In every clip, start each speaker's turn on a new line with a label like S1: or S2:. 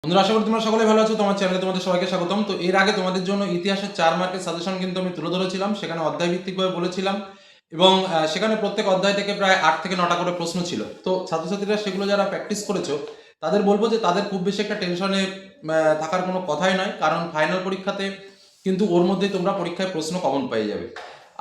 S1: বন্ধুরা, আশা করি তোমরা সকলে ভালো আছো। তোমার চ্যানেলে তোমাদের সবাইকে স্বাগতম। তো এর আগে তোমাদের জন্য ইতিহাসের 4 মার্কের সাজেশন কিন্তু আমি তুলে ধরেছিলাম, সেখানে অধ্যায় ভিত্তিকভাবে বলেছিলাম এবং সেখানে প্রত্যেক অধ্যায় থেকে প্রায় 8 থেকে 9টা করে প্রশ্ন ছিল। তো ছাত্রছাত্রীরা সেগুলো যারা প্র্যাকটিস করেছো তাদের বলবো যে তাদের খুব বেশি একটা টেনশনে থাকার কোনো কথাই নয়, কারণ ফাইনাল পরীক্ষাতে কিন্তু ওর মধ্যেই তোমরা পরীক্ষায় প্রশ্ন কমন পেয়ে যাবে।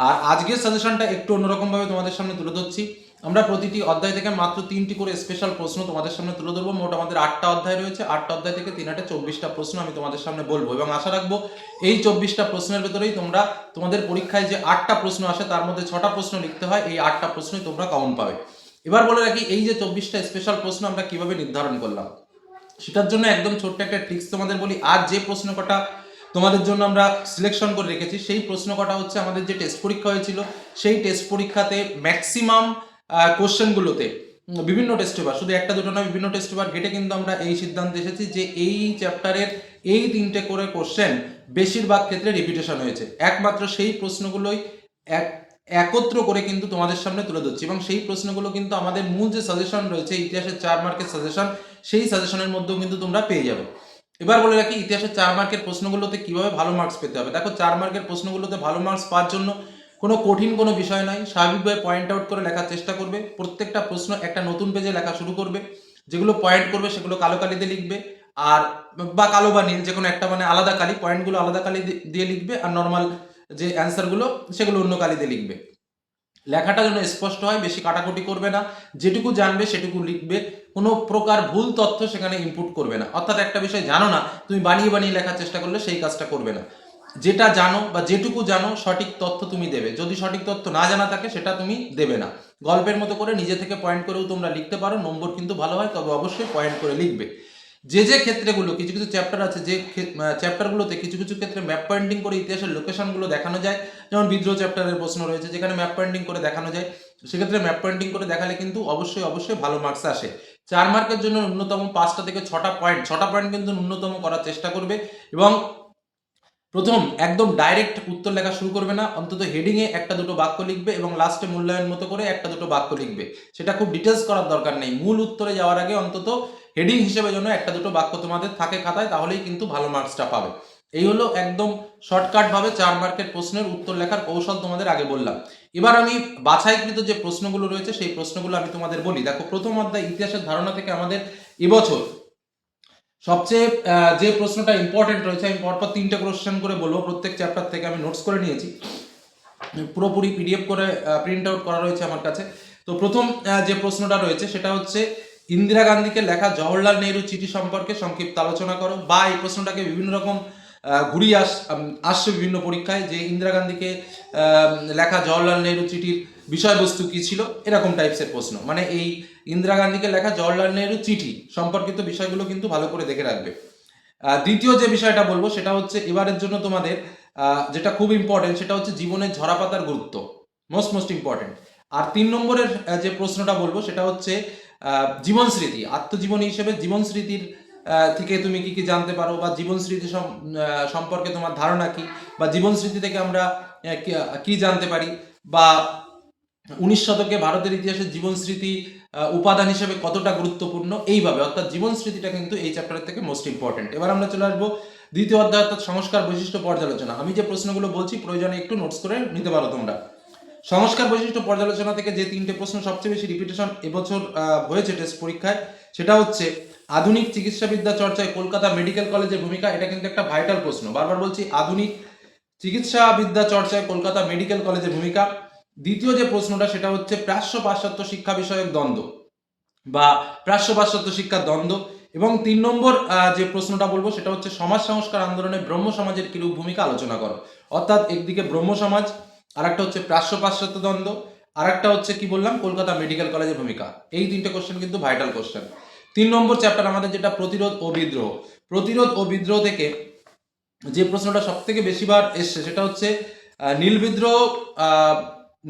S1: আর আজকের সাজেশনটা একটু অন্যরকমভাবে তোমাদের সামনে তুলে ধরছি। আমরা প্রতিটি অধ্যায় থেকে মাত্র 3টি করে স্পেশাল প্রশ্ন তোমাদের সামনে তুলে ধরবো। মোট আমাদের 8টা অধ্যায় রয়েছে। 8টা অধ্যায় থেকে 3 24টা প্রশ্ন আমি তোমাদের সামনে বলবো এবং আশা রাখবো এই 24টা প্রশ্নের ভেতরেই তোমরা তোমাদের পরীক্ষায় যে 8টা প্রশ্ন আসে তার মধ্যে 6টা প্রশ্ন লিখতে হয়, এই 8টা প্রশ্নই তোমরা কমন পাবে। এবার বলে রাখি, এই যে 24টা স্পেশাল প্রশ্ন আমরা কিভাবে নির্ধারণ করলাম সেটার জন্য একদম ছোট্ট একটা ট্রিক্স তোমাদের বলি। আজ যে প্রশ্ন কটা তোমাদের জন্য আমরা সিলেকশন করে রেখেছি সেই প্রশ্ন কটা হচ্ছে আমাদের যে টেস্ট পরীক্ষা হয়েছিল সেই টেস্ট পরীক্ষাতে ম্যাক্সিমাম কোশ্চেনগুলোতে বিভিন্ন টেস্ট পেপার, শুধু একটা দুটো নয়, বিভিন্ন টেস্ট পেপার ঘেটে কিন্তু আমরা এই সিদ্ধান্তে এসেছি যে এই চ্যাপ্টারের এই 3টে করে কোশ্চেন বেশিরভাগ ক্ষেত্রে রিপিটেশন হয়েছে। একমাত্র সেই প্রশ্নগুলোই একত্র করে কিন্তু তোমাদের সামনে তুলে ধরছি এবং সেই প্রশ্নগুলো কিন্তু আমাদের মূল যে সাজেশন রয়েছে ইতিহাসের 4 মার্কের সাজেশন, সেই সাজেশনের মধ্যেও কিন্তু তোমরা পেয়ে যাবে। এবার বলে রাখি, ইতিহাসের 4 মার্কের প্রশ্নগুলোতে কিভাবে ভালো মার্কস পেতে হবে। দেখো, 4 মার্কের প্রশ্নগুলোতে ভালো মার্কস পাওয়ার জন্য কোনো কঠিন কোনো বিষয় নয়, স্বাভাবিকভাবে পয়েন্ট আউট করে লেখার চেষ্টা করবে। প্রত্যেকটা প্রশ্ন একটা নতুন পেজে লেখা শুরু করবে, যেগুলো পয়েন্ট করবে সেগুলো কালো কালিতে লিখবে, আর বা কালো বা নীল যে কোনো একটা, মানে আলাদা কালি, পয়েন্টগুলো আলাদা কালি দিয়ে লিখবে, আর নর্মাল যে অ্যান্সারগুলো সেগুলো অন্য কালিতে লিখবে। লেখাটা যেন স্পষ্ট হয়, বেশি কাটাকুটি করবে না, যেটুকু জানবে সেটুকু লিখবে, কোনো প্রকার ভুল তথ্য সেখানে ইনপুট করবে না। অর্থাৎ একটা বিষয় জানো না, তুমি বানিয়ে বানিয়ে লেখার চেষ্টা করলে সেই কাজটা করবে না। যেটা জানো বা যেটুকু জানো সঠিক তথ্য তুমি দেবে, যদি সঠিক তথ্য না জানা থাকে সেটা তুমি দেবে না। গল্পের মতো করে নিজে থেকে পয়েন্ট করেও তোমরা লিখতে পারো, নম্বর কিন্তু ভালো হয়, তবে অবশ্যই পয়েন্ট করে লিখবে। যে ক্ষেত্রেগুলো, কিছু কিছু চ্যাপ্টার আছে যে চ্যাপ্টারগুলোতে কিছু কিছু ক্ষেত্রে ম্যাপ পয়েন্টিং করে ইতিহাসের লোকেশনগুলো দেখানো যায়, যেমন বিদ্রোহ চ্যাপ্টারের প্রশ্ন রয়েছে যেখানে ম্যাপ পয়েন্টিং করে দেখানো যায়, সেক্ষেত্রে ম্যাপ পয়েন্টিং করে দেখালে কিন্তু অবশ্যই অবশ্যই ভালো মার্কস আসে। 4 মার্কের জন্য ন্যূনতম 5টা থেকে 6টা পয়েন্ট কিন্তু ন্যূনতম করার চেষ্টা করবে এবং প্রথম একদম ডাইরেক্ট উত্তর লেখা শুরু করবে না, অন্তত হেডিংয়ে একটা দুটো বাক্য লিখবে এবং লাস্টে মূল্যায়ন মতো করে একটা দুটো বাক্য লিখবে। সেটা খুব ডিটেলস করার দরকার নেই, মূল উত্তরে যাওয়ার আগে অন্তত হেডিং হিসেবে যেন একটা দুটো বাক্য তোমাদের থাকে খাতায়, তাহলেই কিন্তু ভালো মার্কসটা পাবে। এই হলো একদম শর্টকাট ভাবে 4 মার্কের প্রশ্নের উত্তর লেখার কৌশল তোমাদের আগে বললাম। এবার আমি বাছাইকৃত যে প্রশ্নগুলো রয়েছে সেই প্রশ্নগুলো আমি তোমাদের বলি। দেখো, প্রথম অধ্যায় ইতিহাসের ধারণা থেকে আমাদের এবছর সবচেয়ে যে প্রশ্নটা ইম্পর্টেন্ট রয়েছে, আমি পরপর 3টে কোশ্চেন করে বলবো, প্রত্যেক চ্যাপ্টার থেকে আমি নোটস করে নিয়েছি, পুরোপুরি পিডিএফ করে প্রিন্ট আউট করা রয়েছে আমার কাছে। তো প্রথম যে প্রশ্নটা রয়েছে সেটা হচ্ছে, ইন্দিরা গান্ধীকে লেখা জওহরলাল নেহরু চিঠি সম্পর্কে সংক্ষিপ্ত আলোচনা করো। বা এই প্রশ্নটাকে বিভিন্ন রকম ঘুরিয়ে আসছে বিভিন্ন পরীক্ষায়, যে ইন্দিরা গান্ধীকে লেখা জওহরলাল নেহরু চিঠির বিষয়বস্তু কি ছিল, এরকম টাইপসের প্রশ্ন। মানে এই ইন্দিরা গান্ধীকে লেখা জওহরলাল নেহরু চিঠি সম্পর্কিত বিষয়গুলো কিন্তু ভালো করে দেখে রাখবে। দ্বিতীয় যে বিষয়টা বলবো সেটা হচ্ছে এবারের জন্য তোমাদের যেটা খুব ইম্পর্টেন্ট সেটা হচ্ছে জীবনের ঝরাপাতার গুরুত্ব, মোস্ট ইম্পর্টেন্ট। আর 3 নম্বরের যে প্রশ্নটা বলবো সেটা হচ্ছে জীবন স্মৃতি, আত্মজীবনী হিসেবে জীবন স্মৃতির থেকে তুমি কি কি জানতে পারো, বা জীবন স্মৃতি সম্পর্কে তোমার ধারণা কি, বা জীবন স্মৃতি থেকে আমরা কি জানতে পারি, বা 19 শতকে ভারতের ইতিহাসে জীবন স্মৃতি উপাদান হিসেবে কতটা গুরুত্বপূর্ণ, এইভাবে। অর্থাৎ জীবন স্মৃতিটা কিন্তু এই চ্যাপ্টারের থেকে মোস্ট ইম্পর্টেন্ট। এবার আমরা চলে আসবো দ্বিতীয় অধ্যায়, অর্থাৎ সংস্কার বৈশিষ্ট্য পর্যালোচনা। আমি যে প্রশ্নগুলো বলছি প্রয়োজনে একটু নোটস করে নিতে পারো তোমরা। সংস্কার বৈশিষ্ট্য পর্যালোচনা থেকে যে 3টে প্রশ্ন সবচেয়ে বেশি রিপিটেশন এবছর হয়েছে টেস্ট পরীক্ষায়, সেটা হচ্ছে আধুনিক চিকিৎসাবিদ্যা চর্চায় কলকাতা মেডিকেল কলেজের ভূমিকা। এটা কিন্তু একটা ভাইটাল প্রশ্ন, বারবার বলছি, আধুনিক চিকিৎসাবিদ্যা চর্চায় কলকাতা মেডিকেল কলেজের ভূমিকা। দ্বিতীয় যে প্রশ্নটা সেটা হচ্ছে প্রাচ্য পাশ্চাত্য শিক্ষা বিষয়ক দ্বন্দ্ব বা প্রাচ্য পাশ্চাত্য শিক্ষার দ্বন্দ্ব। এবং 3 নম্বর যে প্রশ্নটা বলবো সেটা হচ্ছে সমাজ সংস্কার আন্দোলনে ব্রহ্ম সমাজের কিরূপ ভূমিকা আলোচনা করো। অর্থাৎ একদিকে ব্রহ্ম সমাজ, আর একটা হচ্ছে প্রাচ্য পাশ্চাত্য দ্বন্দ্ব, আর একটা হচ্ছে কি বললাম, কলকাতা মেডিকেল কলেজের ভূমিকা। এই 3টে কোশ্চেন কিন্তু ভাইটাল কোশ্চেন। 3 নম্বর চ্যাপ্টার আমাদের যেটা প্রতিরোধ ও বিদ্রোহ। প্রতিরোধ ও বিদ্রোহ থেকে যে প্রশ্নটা সব থেকে বেশিবার এসছে সেটা হচ্ছে নীল বিদ্রোহ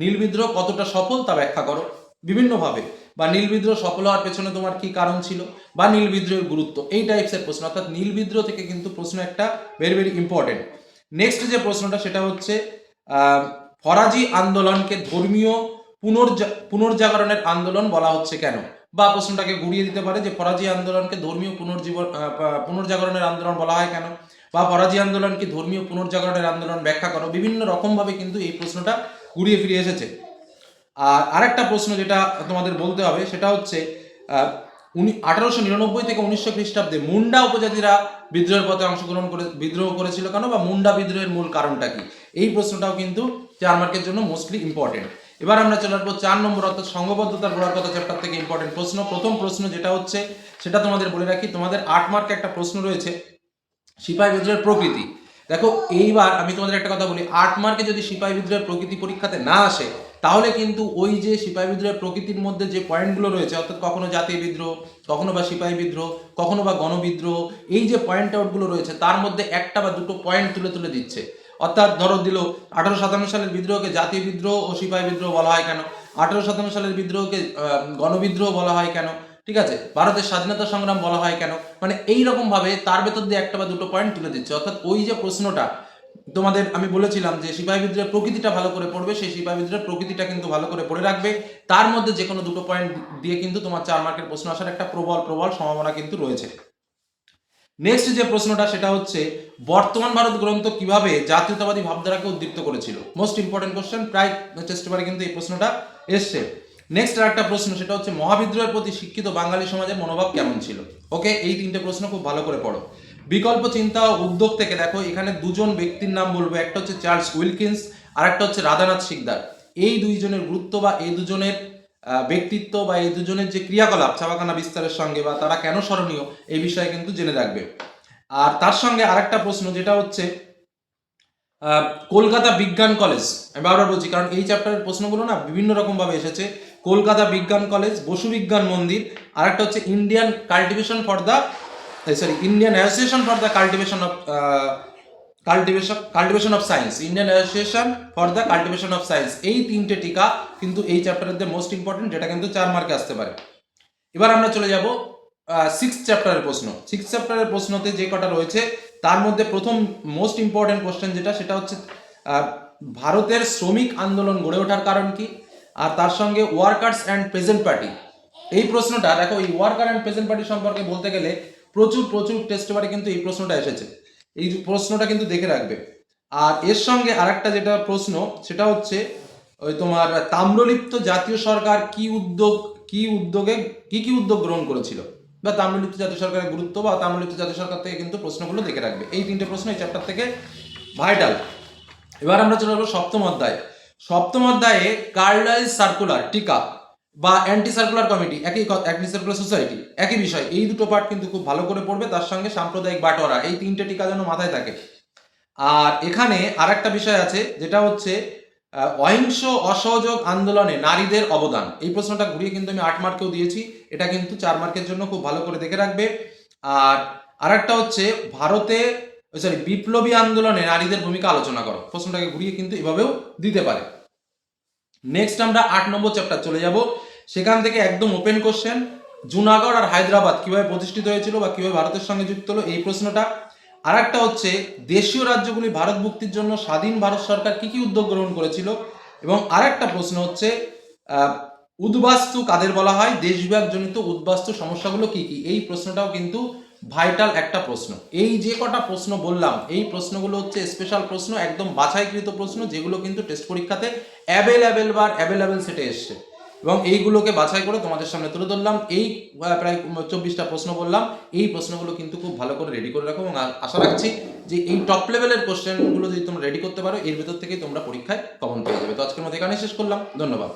S1: নীল বিদ্রোহ কতটা সফল তা ব্যাখ্যা করো বিভিন্নভাবে, বা নীল বিদ্রোহ সফল হওয়ার পেছনে তোমার কি কারণ ছিল, বা নীল বিদ্রোহের গুরুত্ব, এই টাইপসের প্রশ্ন। অর্থাৎ নীল বিদ্রোহ থেকে কিন্তু প্রশ্ন একটা ভেরি ভেরি ইম্পর্টেন্ট। নেক্সট যে প্রশ্নটা সেটা হচ্ছে ফরাজি আন্দোলনকে ধর্মীয় পুনর্জাগরণের আন্দোলন বলা হচ্ছে কেন। বা প্রশ্নটাকে ঘুরিয়ে দিতে পারে যে ফরাজি আন্দোলনকে ধর্মীয় পুনর্জাগরণের আন্দোলন বলা হয় কেন, বা ফরাজি আন্দোলনকে ধর্মীয় পুনর্জাগরণের আন্দোলন ব্যাখ্যা করো। বিভিন্ন রকমভাবে কিন্তু এই প্রশ্নটা ঘুরিয়ে ফিরে এসেছে। আর আরেকটা প্রশ্ন যেটা তোমাদের বলতে হবে সেটা হচ্ছে 1899 থেকে 1900 খ্রিস্টাব্দে মুন্ডা উপজাতিরা বিদ্রোহের পথে অংশগ্রহণ করে বিদ্রোহ করেছিল কেন, বা মুন্ডা বিদ্রোহের মূল কারণটা কি। এই প্রশ্নটাও কিন্তু 4 মার্কের জন্য মোস্টলি ইম্পর্টেন্ট। এবার আমরা চলে আসবো 4 নম্বর অর্থাৎ সংঘবদ্ধতার গোড়ার কথা চ্যাপ্টার থেকে ইম্পর্টেন্ট প্রশ্ন। প্রথম প্রশ্ন যেটা হচ্ছে সেটা তোমাদের বলে রাখি, তোমাদের 8 মার্কে একটা প্রশ্ন রয়েছে সিপাহী বিদ্রোহের প্রকৃতি। দেখো এইবার আমি তোমাদের একটা কথা বলি, 8 মার্কে যদি সিপাহী বিদ্রোহের প্রকৃতি পরীক্ষাতে না আসে তাহলে কিন্তু ওই যে সিপাহী বিদ্রোহের প্রকৃতির মধ্যে যে পয়েন্টগুলো রয়েছে, অর্থাৎ কখনো জাতীয় বিদ্রোহ, কখনো বা সিপাহী বিদ্রোহ, কখনো বা গণবিদ্রোহ, এই যে পয়েন্ট আউটগুলো রয়েছে তার মধ্যে একটা বা দুটো পয়েন্ট তুলে তুলে দিচ্ছে। অর্থাৎ ধরো দিল 1857 সালের বিদ্রোহকে জাতীয় বিদ্রোহ ও সিপাহী বিদ্রোহ বলা হয় কেন, 1857 সালের বিদ্রোহকে গণবিদ্রোহ বলা হয় কেন, ঠিক আছে, ভারতের স্বাধীনতা সংগ্রাম বলা হয় কেন, মানে এই রকম ভাবে তার ভেতর দিয়ে একটা বা দুটো পয়েন্ট তুলে দিচ্ছে। অর্থাৎ ওই যে প্রশ্নটা তোমাদের আমি বলেছিলাম যে সিপাহী বিদ্রোহের প্রকৃতিটা ভালো করে পড়বে, সেই সিপাহী বিদ্রোহের প্রকৃতিটা কিন্তু ভালো করে পড়ে রাখবে, তার মধ্যে যে কোনো দুটো পয়েন্ট দিয়ে কিন্তু তোমার 4 মার্কের প্রশ্ন আসার একটা প্রবল সম্ভাবনা কিন্তু রয়েছে। নেক্সট যে প্রশ্নটা সেটা হচ্ছে বর্তমান ভারত গ্রন্থ কিভাবে জাতীয়তাবাদী ভাবধারাকে উদ্দীপ্ত করেছিল। মোস্ট ইম্পর্টেন্ট কোশ্চেন, প্রায় চেষ্টা করে কিন্তু এই প্রশ্নটা এসছে। নেক্সট আর একটা প্রশ্ন সেটা হচ্ছে মহাবিদ্রোহের প্রতি শিক্ষিত বাঙালি সমাজের মনোভাব কেমন ছিল। ওকে, এই তিনটে প্রশ্ন খুব ভালো করে পড়ো। বিকল্প চিন্তা ও উদ্যোগ থেকে দেখো এখানে দুজন ব্যক্তির নাম বলবো, একটা হচ্ছে চার্লস উইলকিন্স আর একটা হচ্ছে রাধানাথ সিকদার। এই দুইজনের গুরুত্ব বা এই দুজনের ব্যক্তিত্ব বা এই দুজনের যে ক্রিয়াকলাপ ছাপাখানা বিস্তারের সঙ্গে বা তারা কেন স্মরণীয় এই বিষয়ে কিন্তু জেনে রাখবে। আর তার সঙ্গে আরেকটা প্রশ্ন যেটা হচ্ছে কলকাতা বিজ্ঞান কলেজ, আমি বারবার বলছি কারণ এই চ্যাপ্টারের প্রশ্নগুলো না বিভিন্ন রকম ভাবে এসেছে। কলকাতা বিজ্ঞান কলেজ, বসু বিজ্ঞান মন্দির, আর একটা হচ্ছে Indian association for the cultivation of science, Indian association for the cultivation of science. এই তিনটে টিকা কিন্তু এই চ্যাপ্টারের মোস্ট ইম্পর্টেন্ট, যেটা কিন্তু 4 মার্কে আসতে পারে। এবার আমরা চলে যাব 6 চ্যাপ্টারের প্রশ্ন। 6 চ্যাপ্টারের প্রশ্নতে যে কটা রয়েছে তার মধ্যে প্রথম মোস্ট ইম্পর্টেন্ট কোশ্চেন যেটা সেটা হচ্ছে ভারতের শ্রমিক আন্দোলন গড়ে ওঠার কারণ কি, আর তার সঙ্গে ওয়ার্কার্স অ্যান্ড পেজেন্ট পার্টি। এই প্রশ্নটা দেখো, এই ওয়ার্কার অ্যান্ড পেজেন্ট পার্টি সম্পর্কে বলতে গেলে প্রচুর টেস্ট পেপারে কিন্তু এই প্রশ্নটা এসেছে, এই প্রশ্নটা কিন্তু দেখে রাখবে। আর এর সঙ্গে আরেকটা যেটা প্রশ্ন সেটা হচ্ছে ওই তোমার তাম্রলিপ্ত জাতীয় সরকার কি উদ্যোগ গ্রহণ করেছিল, বা তাম্রলিপ্ত জাতীয় সরকারের গুরুত্ব বা তাম্রলিপ্ত জাতীয় সরকার থেকে কিন্তু প্রশ্নগুলো দেখে রাখবে। এই তিনটে প্রশ্ন এই চ্যাপ্টার থেকে ভাইটাল। এবার আমরা চলে যাবো সপ্তম অধ্যায়। সপ্তম অধ্যায়ে কার্লাইল সার্কুলার টিকা বা anti circular committee, anti circular society, একই বিষয়। এই দুটো পার্ট কিন্তু খুব ভালো করে পড়বে, তার সঙ্গে সাম্প্রদায়িক বাটোয়ারা, এই তিনটে টিকা যেন মাথায় থাকে। আর এখানে আর একটা বিষয় আছে যেটা হচ্ছে অহিংস অসহযোগ আন্দোলনে নারীদের অবদান। এই প্রশ্নটা ঘুরিয়ে কিন্তু আমি 8 মার্কেও দিয়েছি, এটা কিন্তু 4 মার্কের জন্য খুব ভালো করে দেখে রাখবে। আর আরেকটা হচ্ছে বিপ্লবী আন্দোলনে নারীদের ভূমিকা আলোচনা করো, প্রশ্নটাকে ঘুরিয়ে কিন্তু এভাবেও দিতে পারে। নেক্সট আমরা 8 নম্বর চ্যাপ্টার চলে যাব, সেখান থেকে একদম ওপেন কোশ্চেন, জুনাগড় আর হায়দ্রাবাদ কিভাবে প্রতিষ্ঠিত হয়েছিল বা কিভাবে ভারতের সঙ্গে যুক্ত হলো, এই প্রশ্নটা। আর একটা হচ্ছে দেশীয় রাজ্যগুলি ভারত মুক্তির জন্য স্বাধীন ভারত সরকার কি উদ্যোগ গ্রহণ করেছিল, এবং আরেকটা প্রশ্ন হচ্ছে উদ্বাস্তু কাদের বলা হয়, দেশবিভাগ জনিত উদ্বাস্তু সমস্যাগুলো কি কি। এই প্রশ্নটাও কিন্তু ভাইটাল একটা প্রশ্ন। এই যে কটা প্রশ্ন বললাম এই প্রশ্নগুলো হচ্ছে স্পেশাল প্রশ্ন, একদম বাছাইকৃত প্রশ্ন, যেগুলো কিন্তু টেস্ট পরীক্ষাতে অ্যাভেলেবেল সেটে এসছে, এবং এইগুলোকে বাছাই করে তোমাদের সামনে তুলে ধরলাম। এই প্রায় 24টা প্রশ্ন বললাম, এই প্রশ্নগুলো কিন্তু খুব ভালো করে রেডি করে রাখো, এবং আশা রাখছি যে এই টপ লেভেলের কোশ্চেনগুলো যদি তোমরা রেডি করতে পারো এর ভেতর থেকেই তোমরা পরীক্ষায় কমন পেয়ে যাবে। তো আজকের মধ্যে এখানে শেষ করলাম, ধন্যবাদ।